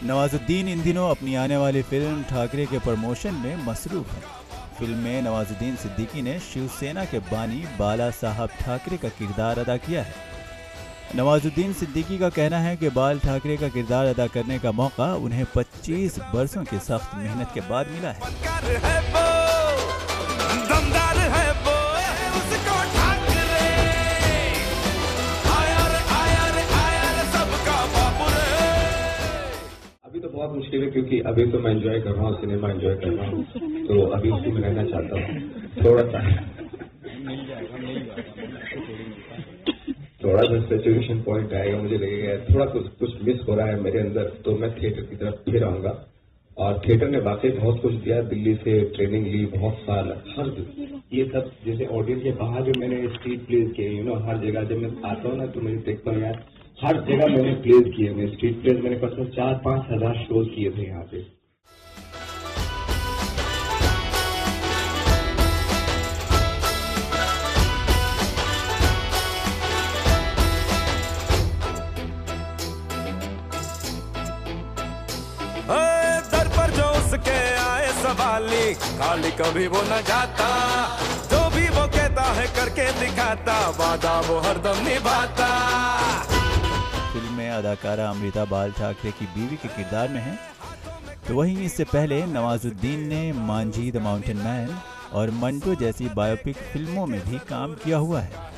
नवाजुद्दीन इन दिनों अपनी आने वाली फिल्म ठाकरे के प्रमोशन में मसरूफ हैं। फिल्म में नवाजुद्दीन सिद्दीकी ने शिवसेना के बानी बाला साहब ठाकरे का किरदार अदा किया है। नवाजुद्दीन सिद्दीकी का कहना है कि बाल ठाकरे का किरदार अदा करने का मौका उन्हें 25 बरसों की सख्त मेहनत के बाद मिला है। अभी तो बहुत मुश्किल है क्योंकि अभी तो मैं एंजॉय कर रहा हूँ, सिनेमा एंजॉय कर रहा हूँ, तो अभी उसी में रहना चाहता हूँ। थोड़ा सा सैचुरेशन पॉइंट आएगा, मुझे लगेगा थोड़ा कुछ मिस हो रहा है मेरे अंदर, तो मैं थिएटर की तरफ फिर आऊंगा। और थिएटर ने वाकई बहुत कुछ दिया, दिल्ली से ट्रेनिंग ली बहुत साल, हर ये सब जैसे ऑडियंस के बाहर भी मैंने स्ट्रीट प्लेस किए, हर जगह जब मैं आता हूँ ना तो मैं देखता हूँ यार हर जगह मैंने प्लेस किए, मैं स्ट्रीट प्लेस मैंने कम से कम 4-5 हजार शोज किए थे यहाँ पे। दर पर जो उसके आए सवाली खाली कभी वो न जाता, जो भी वो कहता है करके दिखाता, वादा वो हरदम निभाता। फिल्म में अदाकारा अमृता बाल ठाकरे की बीवी के किरदार में है, तो वहीं इससे पहले नवाजुद्दीन ने मांझी द माउंटेन मैन और मंटो जैसी बायोपिक फिल्मों में भी काम किया हुआ है।